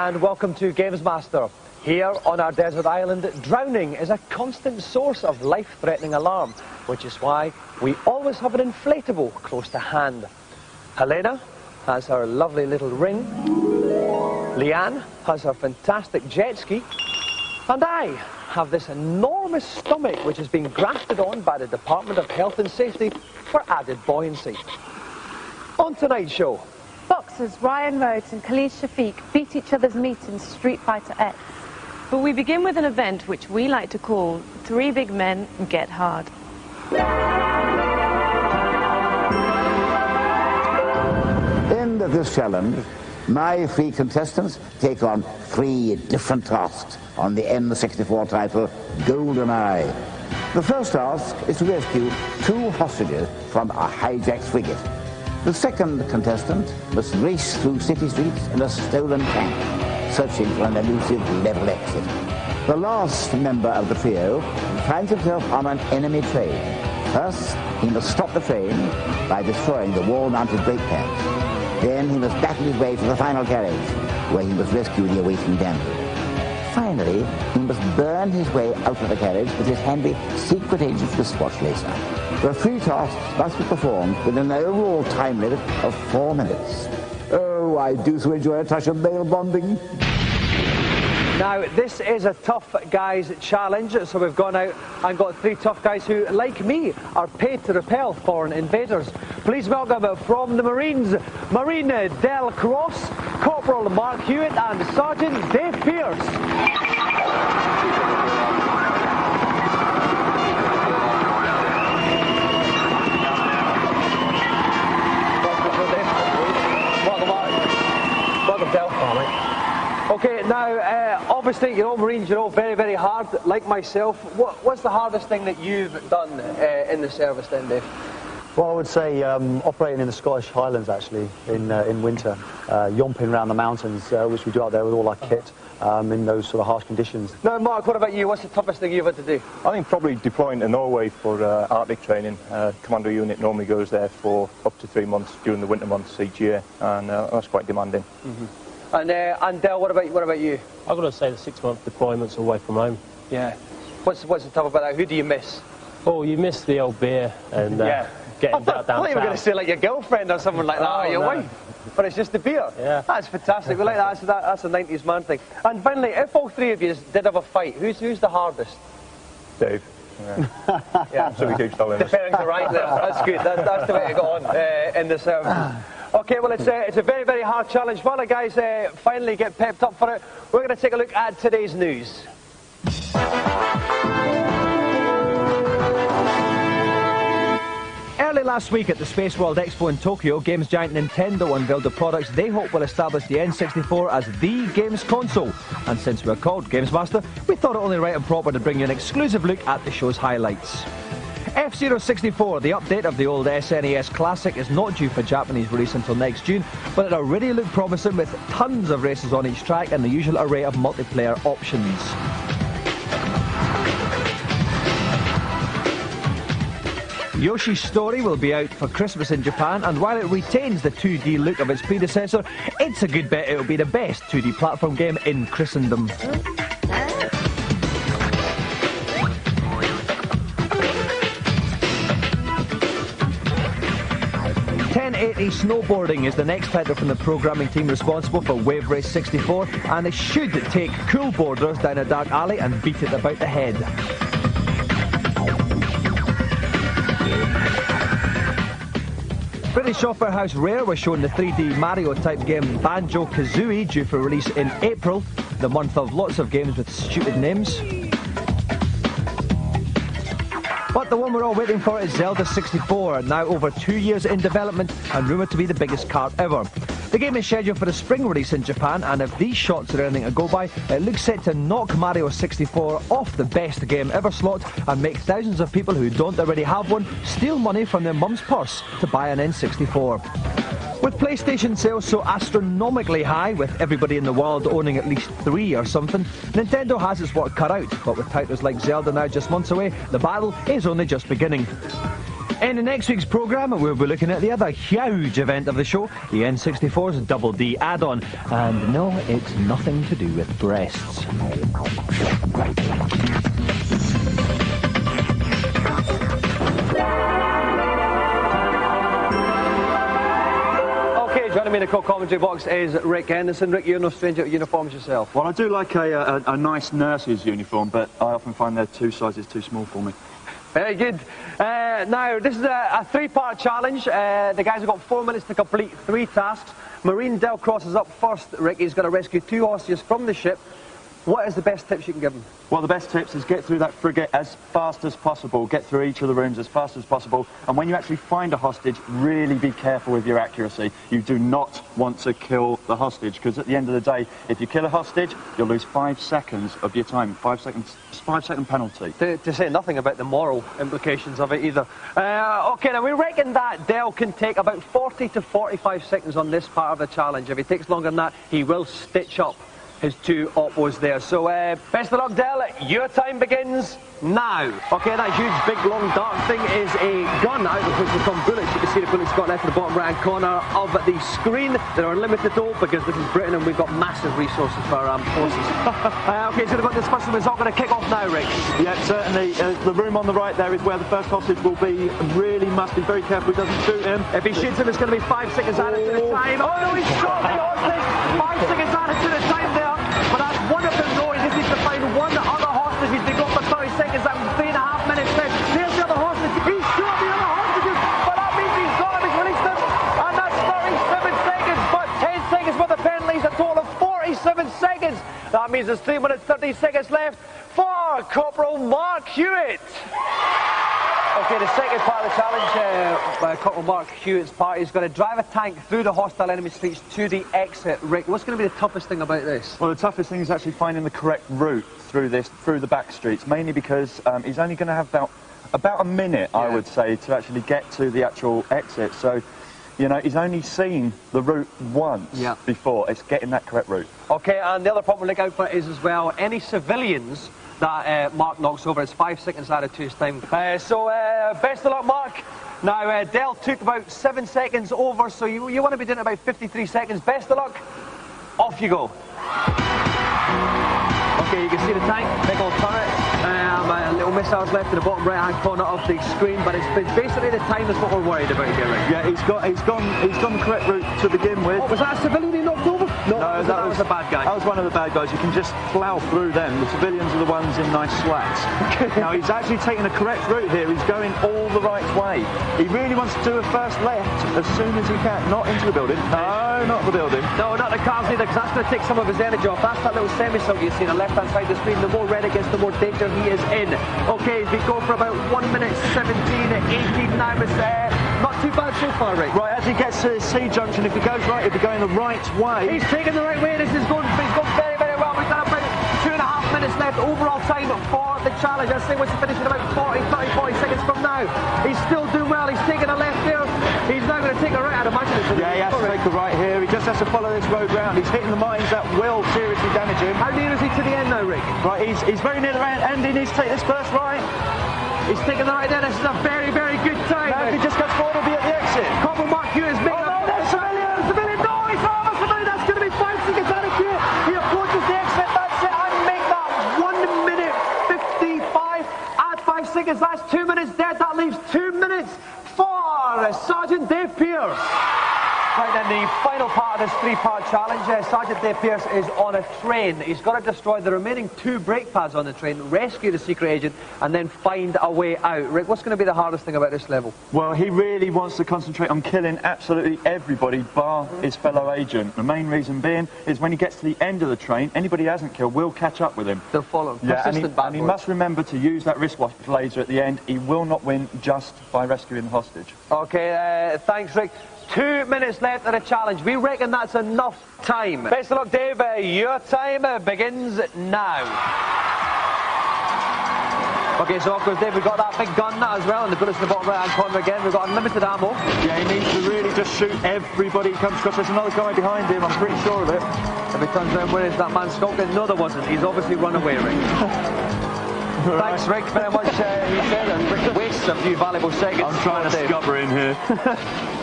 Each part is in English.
and welcome to GamesMaster. Here on our desert island, drowning is a constant source of life-threatening alarm, which is why we always have an inflatable close to hand. Helena has her lovely little ring, Leanne has her fantastic jet ski, and I have this enormous stomach which has been grafted on by the Department of Health and Safety for added buoyancy. On tonight's show, boxers Ryan Rhodes and Khalid Shafiq beat each other's meat in Street Fighter X. But we begin with an event which we like to call Three Big Men Get Hard. End of this challenge, my three contestants take on three different tasks on the N64 title GoldenEye. The first task is to rescue two hostages from a hijacked frigate. The second contestant must race through city streets in a stolen tank, searching for an elusive level exit. The last member of the trio finds himself on an enemy train. First, he must stop the train by destroying the wall-mounted brake pads. Then he must battle his way to the final carriage, where he must rescue the awaiting damsel. Finally, he must burn his way out of the carriage with his handy secret agent wristwatch laser. The three tasks must be performed within an overall time limit of 4 minutes. Oh, I do so enjoy a touch of male bonding. now this is a tough guys challenge, so we've gone out and got three tough guys who, like me, are paid to repel foreign invaders. Please welcome from the Marines, Marine Del Cross, Corporal Mark Hewitt and Sergeant Dave Pierce. Okay, now, obviously, you know, Marines, you know, very, very hard, like myself. What's the hardest thing that you've done in the service then, Dave? Well, I would say operating in the Scottish Highlands, actually, in winter, yomping around the mountains, which we do out there with all our kit, in those sort of harsh conditions. Now, Mark, what about you? What's the toughest thing you've had to do? I think probably deploying to Norway for Arctic training. Commando unit normally goes there for up to 3 months during the winter months each year, and that's quite demanding. Mm-hmm. And Del, what about you? I've got to say the 6-month deployments away from home. Yeah. What's the tough about that? Who do you miss? Oh, you miss the old beer and getting down. I thought you were going to say like your girlfriend or someone like that, or your wife. But it's just the beer. Yeah. That's fantastic. We like that. That's a 90s man thing. And finally, if all three of you did have a fight, who's the hardest? Dave. Yeah. Yeah. So we keep telling us. The pairings are right there. That's good. That's the way to go on in the service. Okay, well, it's a very, very hard challenge. While the guys finally get pepped up for it, we're going to take a look at today's news. Early last week at the Space World Expo in Tokyo, games giant Nintendo unveiled the products they hope will establish the N64 as the games console. And since we're called GamesMaster, we thought it only right and proper to bring you an exclusive look at the show's highlights. F-Zero 64, the update of the old SNES classic, is not due for Japanese release until next June, but it already looked promising with tons of races on each track and the usual array of multiplayer options. Yoshi's Story will be out for Christmas in Japan, and while it retains the 2D look of its predecessor, it's a good bet it will be the best 2D platform game in Christendom. 1080 Snowboarding is the next title from the programming team responsible for Wave Race 64, and it should take cool boarders down a dark alley and beat it about the head. British software house Rare was shown the 3D Mario-type game Banjo-Kazooie, due for release in April, the month of lots of games with stupid names. But the one we're all waiting for is Zelda 64, now over 2 years in development and rumoured to be the biggest cart ever. The game is scheduled for a spring release in Japan, and if these shots are anything to go by, it looks set to knock Mario 64 off the best game ever slot and make thousands of people who don't already have one steal money from their mum's purse to buy an N64. With PlayStation sales so astronomically high, with everybody in the world owning at least 3 or something, Nintendo has its work cut out, but with titles like Zelda now just months away, the battle is only just beginning. In next week's programme, we'll be looking at the other huge event of the show, the N64's Double D add-on. And no, it's nothing to do with breasts. Joining me in the co-commentary box is Rick Henderson. Rick, you're no stranger to uniforms yourself. Well, I do like a nice nurse's uniform, but I often find they're 2 sizes too small for me. Very good. Now, this is a 3-part challenge. The guys have got 4 minutes to complete 3 tasks. Marine Delcross is up first, Rick. He's got to rescue 2 hostages from the ship. What is the best tips you can give him? Well, the best tips is get through that frigate as fast as possible, get through each of the rooms as fast as possible, and when you actually find a hostage, really be careful with your accuracy. You do not want to kill the hostage, because at the end of the day, if you kill a hostage, you'll lose 5 seconds of your time, 5-second penalty. To say nothing about the moral implications of it either. OK, now we reckon that Del can take about 40 to 45 seconds on this part of the challenge. If he takes longer than that, he will stitch up his 2 oppos there. So best of luck, Del. Your time begins now. OK, that huge, big, long, dark thing is a gun out of which will come bullets. You can see the bullets got left in the bottom right-hand corner of the screen. They're unlimited though, because this is Britain and we've got massive resources for our armed forces. OK, so we've got this first one. It's all going to kick off now, Rick. Yeah, certainly. The room on the right there is where the first hostage will be. Really must be very careful he doesn't shoot him. If he shoots him, it's going to be 5 seconds added to the time. Oh no, he's shot the hostage. 5 seconds added to the time there. But that's one of them, though. He just needs to find one other hostage. He's been gone for 30 seconds. That was 3.5 minutes left. There's the other hostage. He's shot the other hostages. But that means he's got him. He's released them. And that's 37 seconds. But 10 seconds for the penalties. A total of 47 seconds. That means there's 3 minutes, 30 seconds left for Corporal Mark Hewitt. OK, the second part of the challenge, by Corporal Mark Hewitt's part, is going to drive a tank through the hostile enemy streets to the exit. Rick, what's going to be the toughest thing about this? Well, the toughest thing is actually finding the correct route through the back streets, mainly because he's only going to have about a minute, I would say, to actually get to the actual exit. So, you know, he's only seen the route once before. It's getting that correct route. OK, and the other problem to look out for is as well, any civilians that Mark knocks over. It's 5 seconds added to his time. So best of luck, Mark. Now, Del took about 7 seconds over, so you want to be doing about 53 seconds. Best of luck. Off you go. OK, you can see the tank, big old turret. Little missiles left in the bottom right-hand corner of the screen, but it's basically the time is what we're worried about here, Rick. Yeah, he's gone the correct route to begin with. Oh, was that a civilian he knocked over? No, that was a bad guy. That was one of the bad guys. You can just plough through them. The civilians are the ones in nice slacks. Now, he's actually taking the correct route here. He's going all the right way. He really wants to do a first left as soon as he can. Not into the building. No, not the building. No, not the cars either, because that's going to take some of his energy off. That's that little semicircle you see on the left-hand side of the screen. The more red it gets, the more danger he is in. OK, we go for about 1 minute 17, 18 now. It's not too bad so far, Rick. Right, as he gets to the C junction, if he goes right, he'll be going the right way. He's taking the right way. He's gone very, very well. We've done about 2.5 minutes left. Overall time for the challenge. I'd say once he finishes about 40 seconds from now. He's still doing well. He's taking a left there. He's now going to take a right. I'd imagine it's he has to take a right here. He just has to follow this road round. He's hitting the mines that will seriously damage him. How near is he to the end now, Rick? Right, he's very near the end. He needs to take this first right. He's taking the right there. This is a very, very good time. Now, if he just goes forward, he'll be at the exit. Corporal Mark Hewitt is making there's civilian. No, he's not a civilian. That's going to be 5 seconds out of here. He approaches the exit. That's it. And make that 1 minute 55. Add 5 seconds. That's 2 minutes dead. That leaves 2 minutes for Sergeant Dave Pierce. Right then, the final part of this 3-part challenge, Sergeant Dave Pierce is on a train. He's got to destroy the remaining 2 brake pads on the train, rescue the secret agent, and then find a way out. Rick, what's going to be the hardest thing about this level? Well, he really wants to concentrate on killing absolutely everybody bar his fellow agent. The main reason being is when he gets to the end of the train, anybody he hasn't killed will catch up with him. They'll follow him. Yeah, and he must remember to use that wristwatch laser at the end. He will not win just by rescuing the hostage. OK, thanks, Rick. 2 minutes left of the challenge. We reckon that's enough time. Best of luck, Dave. Your time begins now. OK, so of course, Dave, we've got that big gun now as well, and the bullets in the bottom right-hand corner again. We've got unlimited ammo. Yeah, he needs to really just shoot everybody who comes across. There's another guy behind him, I'm pretty sure of it. If he turns around, where is that man skulking? No, there wasn't. He's obviously run away, Rick. Right. Thanks, Rick, very much. He said, and Rick wastes a few valuable seconds. I'm trying to scupper in here.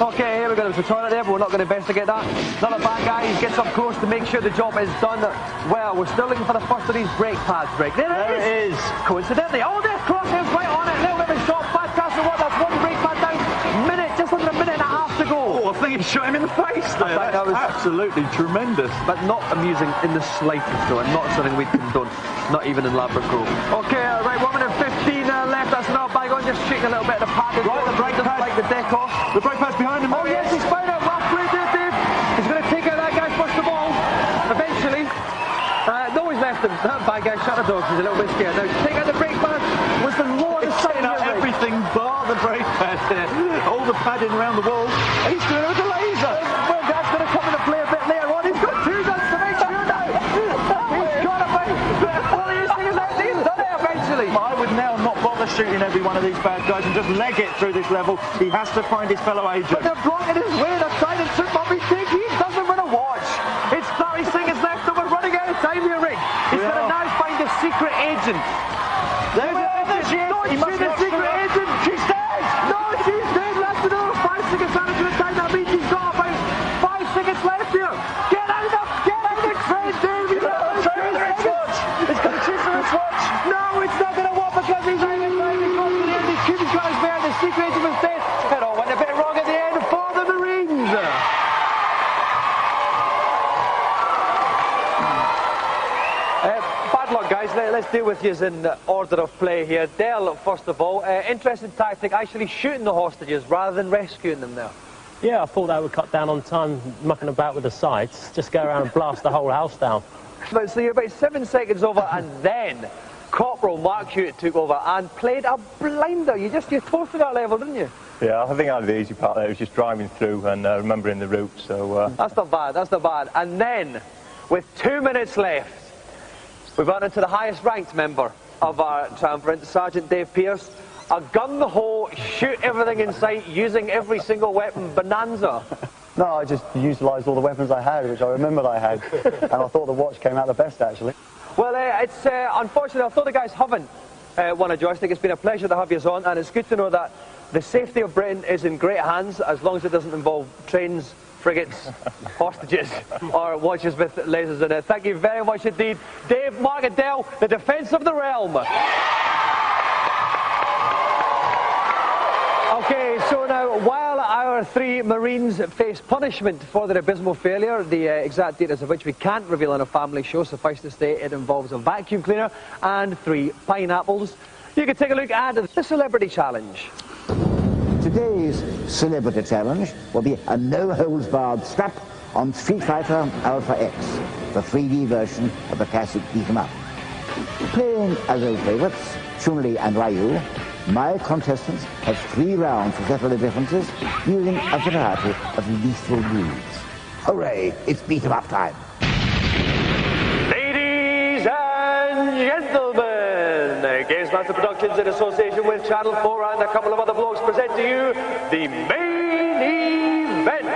Okay, here we go. There's a toilet there, but we're not going to investigate that. Another bad guy. He gets up close to make sure the job is done well. We're still looking for the first of these brake pads break. There it is. Coincidentally. Oh, there's crosshairs right on it. A little bit of a shot. Fantastic work. That's one brake pad down. Just under a minute and a half to go. Oh, I think he shot him in the face there. That was absolutely tremendous. But not amusing in the slightest, though, and not something we'd condone. Not even in Ladbroke Grove. Okay, right, 1 minute 15 left. That's not bang on. Just shaking a little bit of the pad. Right, the brake pad. Like the deck off. The brake pad's behind him. Oh, yes, he's found it. Well played there, Dave. He's going to take out that guy first of all. Eventually. No, he's left him. That bad guy shut the doors. He's a little bit scared. Now, take out the brake pad. Was the Lord of taking out everything bar the brake pad there. All the padding around the wall. He's doing it with the laser. Well, that's going to come into play a bit later on. He's got 2 guns to make sure now. He's got a bit. All he is thinking is he's done it eventually. I would now not bother shooting every one of these bad guys and just leg it through this level. He has to find his fellow agent. But they're blocking his way. They're trying to trip up his dick. He doesn't want to watch. It's 30 seconds left and we're running out of time here, Rick. He's going to now find the secret agent. There she is. Don't shoot the secret agent. She's dead. No, she's dead. Left another 5 seconds out of the time. That means he's got about 5 seconds left here. Get out of the train, Dave. He's got It's got a chase on his watch. No, it's not going to work because he's out of time. He's got to the end. He's keeping got his bear. The secret agent was dead. It all went a bit wrong at the end for the Marines. Bad luck, guys. Let's deal with you in order of play here. Dell, first of all, interesting tactic, actually shooting the hostages rather than rescuing them there. Yeah, I thought that would cut down on time mucking about with the sights. Just go around and blast the whole house down. So you're about 7 seconds over, and then Corporal Mark Hewitt took over and played a blinder. You toasted that level, didn't you? Yeah, I think I had the easy part there. It was just driving through and remembering the route. So that's not bad. That's not bad. And then, with 2 minutes left, we've gone into the highest ranked member of our triumvirate, Sergeant Dave Pearce. A gun-the-hole, shoot everything in sight, using every single weapon bonanza. No, I just utilised all the weapons I had, which I remembered I had, and I thought the watch came out the best, actually. Well, it's unfortunate, although the guys haven't won a joystick, it's been a pleasure to have you on, and it's good to know that the safety of Britain is in great hands, as long as it doesn't involve trains, frigates, hostages, or watches with lasers in it. Thank you very much indeed. Dave, Mark and Dell, the defence of the realm. Okay, so now, while our 3 Marines face punishment for their abysmal failure, the exact details of which we can't reveal on a family show, suffice to say it involves a vacuum cleaner and 3 pineapples, you can take a look at the Celebrity Challenge. Today's Celebrity Challenge will be a no-holds-barred strap on Street Fighter Alpha X, the 3D version of the classic beat-em-up. Playing as old favourites, Chun-Li and Ryu, my contestants have 3 rounds to settle the differences using a variety of lethal moves. Hooray, it's beat-em-up time. Ladies and gentlemen, GamesMaster Productions in association with Channel 4 and a couple of other blokes present to you the main event.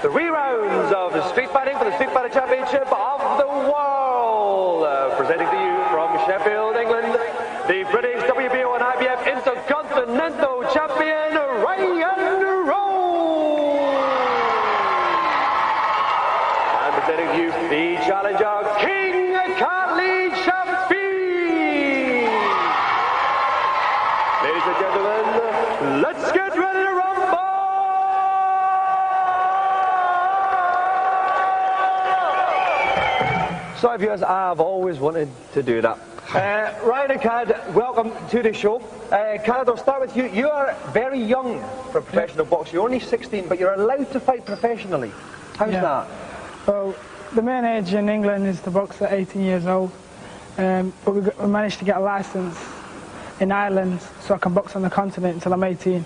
3 rounds of Street Fighting for the Street Fighter Championship of the world. Presenting to you from Sheffield, England, the British WBO and IBF Intercontinental Champion, Ryan Rhodes. And presenting to you the challenger, King Khalid Shafiq. Ladies and gentlemen, let's get ready to rumble! Sorry viewers, I've always wanted to do that. Ryan and Khalid, welcome to the show. Khalid, I'll start with you. You are very young for professional boxing. You're only 16, but you're allowed to fight professionally. How's that? Well, the main age in England is to box at 18 years old. But we managed to get a licence in Ireland so I can box on the continent until I'm 18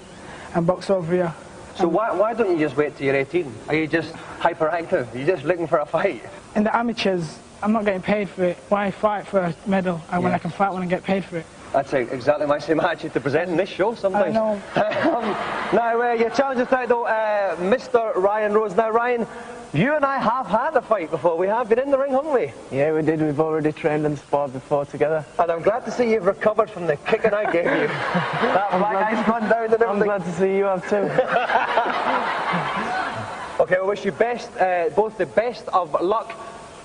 and box over here. So why don't you just wait till you're 18? Are you just hyperactive? Are you just looking for a fight? In the amateurs, I'm not getting paid for it. Why fight for a medal when I can fight when I get paid for it? That's exactly my same attitude to presenting this show sometimes. I know. Now, your challenger tonight, though, Mr. Ryan Rhodes. Now, Ryan, You and I have had a fight before. We have been in the ring, haven't we? Yeah, we did. We've already trained and sparred before together. And I'm glad to see you've recovered from the kicking I gave you. That black eye's gone down and everything. I'm glad to see you have too. Okay, I wish you both the best of luck.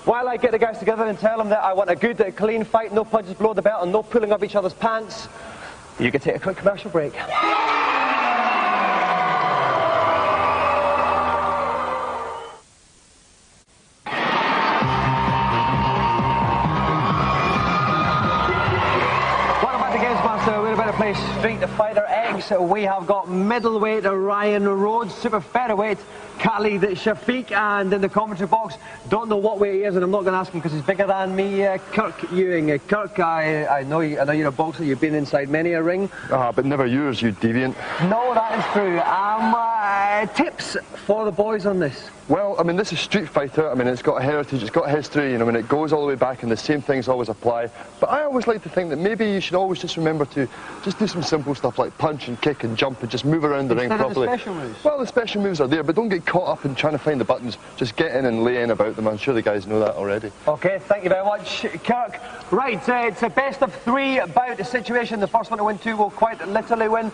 While I get the guys together and tell them that I want a good, clean fight, no punches below the belt and no pulling up each other's pants, you can take a quick commercial break. Welcome back to GamesMaster. We're about to play Street Fighter X. We have got middleweight Ryan Rhodes, super featherweight Khalid Shafiq, and in the commentary box, don't know what weight he is, and I'm not going to ask him because he's bigger than me, Kirk Ewing. Kirk, I know you're a boxer, you've been inside many a ring. But never yours, you deviant. No, that is true. Tips for the boys on this? Well, I mean, this is Street Fighter. I mean, it's got a heritage, it's got a history, you know, I mean, it goes all the way back and the same things always apply. But I always like to think that maybe you should always just remember to just do some simple stuff like punch and kick and jump and just move around the ring properly. The special moves? Well, the special moves are there, but don't get caught up in trying to find the buttons. Just get in and lay in about them. I'm sure the guys know that already. Okay, thank you very much, Kirk. Right, it's a best of 3 bout situation. The first one to win 2 will quite literally win.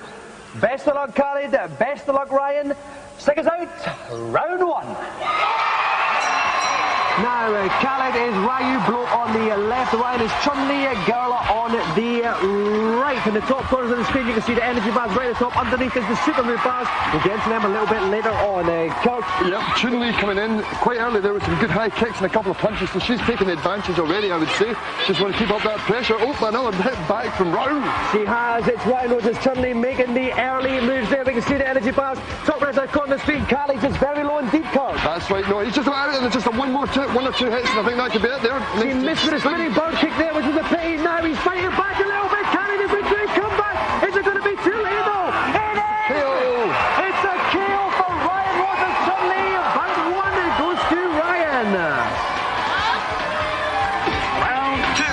Best of luck, Khalid. Best of luck, Ryan. Stick us out. Round 1. Now, Khalid is Ryu bloke on the left, Ryan is Chun-Li Girl on the right. In the top corners of the screen, you can see the energy bars right at the top. Underneath is the super move bars. We'll get into them a little bit later on. Kirk. Yep, Chun-Li coming in quite early there with some good high kicks and a couple of punches, so she's taking the advantage already, I would say. Just want to keep up that pressure. Oh, another hit back from Ryan. She has. It's Ryan Rhodes' Chun-Li making the early moves there. We can see the energy bars. Top right side corner of the screen. Khalid is very low indeed, Kirk. That's right. No, he's just about it, and there's just one or two hits, and I think that could be it there. She missed with a spinning bird kick there, which is a pity. Now he's fighting back a little bit. Khalid is a great comeback. Is it going to be too late though? It is! KO. It's a KO for Ryan Rhodes. Chun-Li. Round 1 it goes to Ryan. Round 2.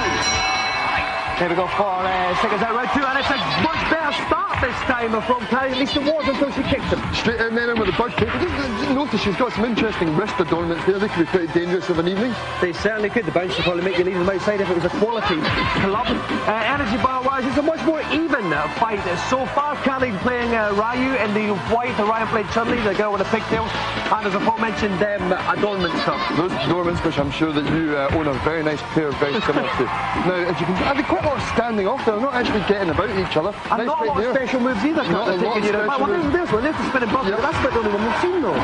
There we go for seconds out, round 2, and it's a much better start this time from Khalid. At least it was until she kicked him. Straight in there with the bird kick. Just notice she's got some interesting wrist adornments there. They could be pretty dangerous of an evening. They certainly could. The bounce would probably make you leave them outside if it was a quality club. Energy bar wise, it's a much more even fight so far. Khalid playing Ryu in the white, Ryan played Chun-Li, the girl with the pigtails, and as aforementioned adornment stuff. Those adornments, which I'm sure that you own a very nice pair, very similar to. Now, as you can see, they're quite a lot of standing off there. They're not actually getting about each other. And nice not a lot of special moves either. Not a lot of special moves. There's one, there's the spinning bubble. Yep. That's about the only one we've seen though.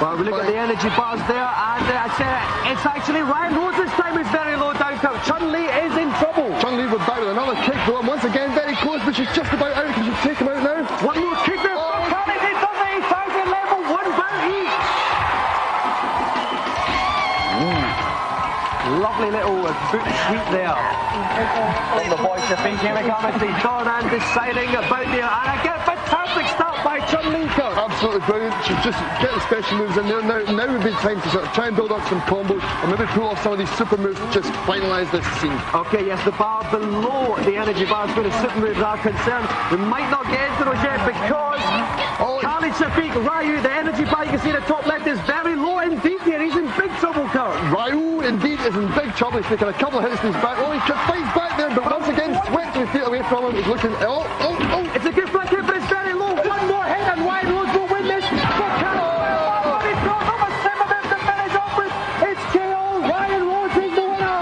Well, we look at the energy bars there, and it's actually Ryan Rhodes this time is very low down. Chun-Li is in trouble. Chun-Li would back with another kick, though, and once again very close, but she's just about out. Can she take him out now? One more kick there for Khalid. He does it. He's down to level 1 bout each. Lovely little boot sweep there from the boy Shafiq. Here we come. It's Dawn and deciding about there, and again fantastic start by Chun-Li. Absolutely brilliant. She's just get the special moves in there. Now would be time to sort of try and build up some combos and maybe pull off some of these super moves to just finalise this scene. Okay, yes, the bar below the energy bar is where the super moves are concerned. We might not get into those yet because Khalid Shafiq, Ryu, the energy bar you can see in the top left is very low indeed here. He's in big trouble, Kurt. Ryu indeed is in big trouble. He's taking a couple of hits to his back. Oh, he fights back there, but once again swept his feet away from him. He's looking. Oh. It's a good flank hit, but it's very low. One more hit and Ryan Rhodes will win this. It's KO. Ryan Rhodes is the winner.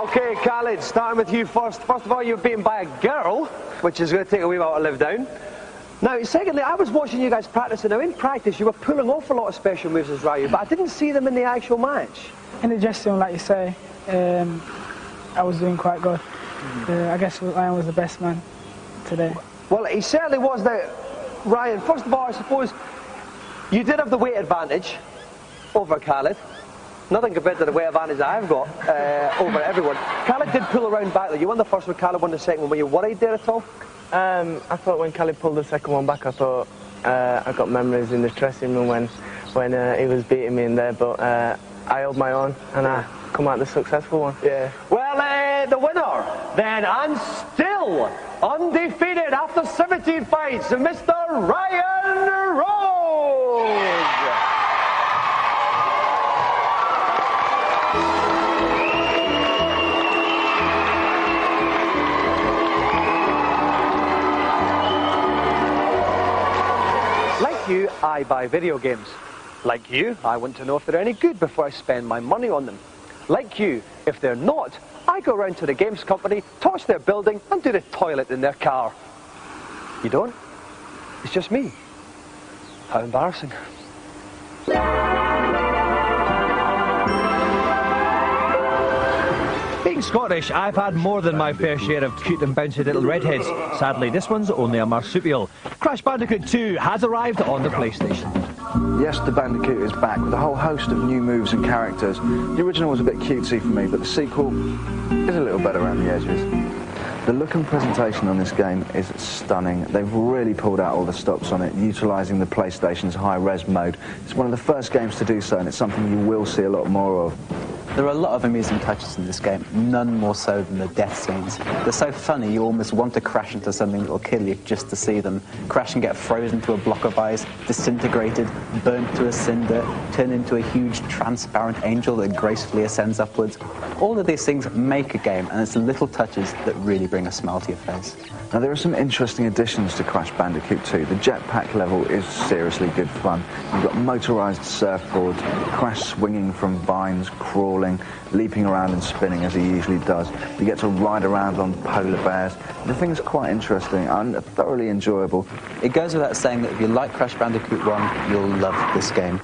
Okay, Khalid, starting with you first. First of all, you're beaten by a girl, which is going to take a wee while to live down. Now, secondly, I was watching you guys practicing. Now, in practice, you were pulling off a lot of special moves as Ryu, but I didn't see them in the actual match. In the dressing room, like you say, I was doing quite good. I guess Ryan was the best man today. Well, he certainly was there. Ryan, first of all, I suppose you did have the weight advantage over Khalid. Nothing compared to the weight advantage I've got over everyone. Khalid did pull around back there. You won the first one, Khalid won the second one. Were you worried there at all? I thought when Khalid pulled the second one back, I thought I got memories in the dressing room when he was beating me in there, but I held my own and I come out the successful one. Yeah. Well, the winner, then, and still undefeated after 17 fights, Mr. Ryan Rhodes. Like you, I buy video games. Like you, I want to know if they're any good before I spend my money on them. Like you, if they're not, I go round to the games company, torch their building and do the toilet in their car. You don't? It's just me. How embarrassing. Being Scottish, I've had more than my fair share of cute and bouncy little redheads. Sadly, this one's only a marsupial. Crash Bandicoot 2 has arrived on the PlayStation. Yes, the Bandicoot is back with a whole host of new moves and characters. The original was a bit cutesy for me, but the sequel is a little better around the edges. The look and presentation on this game is stunning. They've really pulled out all the stops on it, utilising the PlayStation's high-res mode. It's one of the first games to do so, and it's something you will see a lot more of. There are a lot of amusing touches in this game, none more so than the death scenes. They're so funny you almost want to crash into something that will kill you just to see them. Crash and get frozen to a block of ice, disintegrated, burnt to a cinder, turn into a huge transparent angel that gracefully ascends upwards. All of these things make a game, and it's the little touches that really bring a smile to your face. Now, there are some interesting additions to Crash Bandicoot 2. The jetpack level is seriously good fun. You've got motorised surfboards, Crash swinging from vines, crawling, leaping around and spinning as he usually does. You get to ride around on polar bears. The thing's quite interesting and thoroughly enjoyable. It goes without saying that if you like Crash Bandicoot 1, you'll love this game.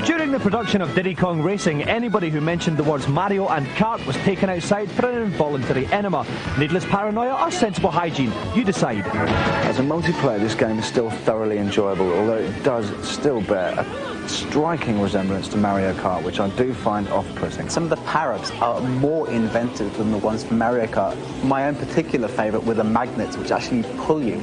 During the production of Diddy Kong Racing, anybody who mentioned the words Mario and kart was taken outside for an involuntary enema. Needless paranoia or sensible hygiene? You decide. As a multiplayer, this game is still thoroughly enjoyable, although it does still bear a striking resemblance to Mario Kart, which I do find off-putting. Some of the power-ups are more inventive than the ones from Mario Kart. My own particular favourite were the magnets, which actually pull you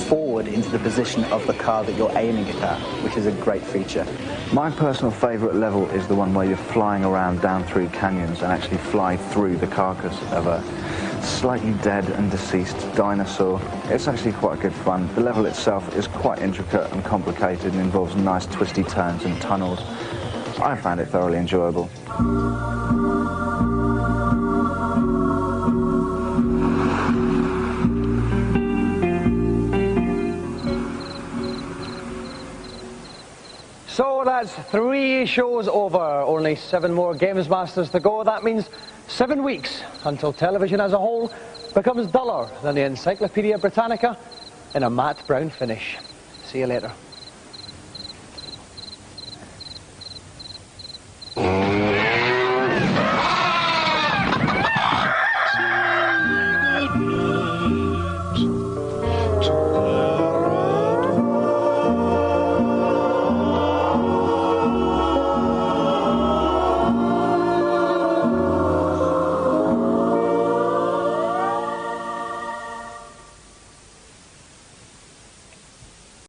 forward into the position of the car that you're aiming it at, which is a great feature. My personal favourite level is the one where you're flying around down through canyons and actually fly through the carcass of a slightly dead and deceased dinosaur. It's actually quite good fun. The level itself is quite intricate and complicated and involves nice twisty turns and tunnels. I found it thoroughly enjoyable. So that's 3 shows over, only 7 more GamesMasters to go. That means 7 weeks until television as a whole becomes duller than the Encyclopedia Britannica in a matte brown finish. See you later.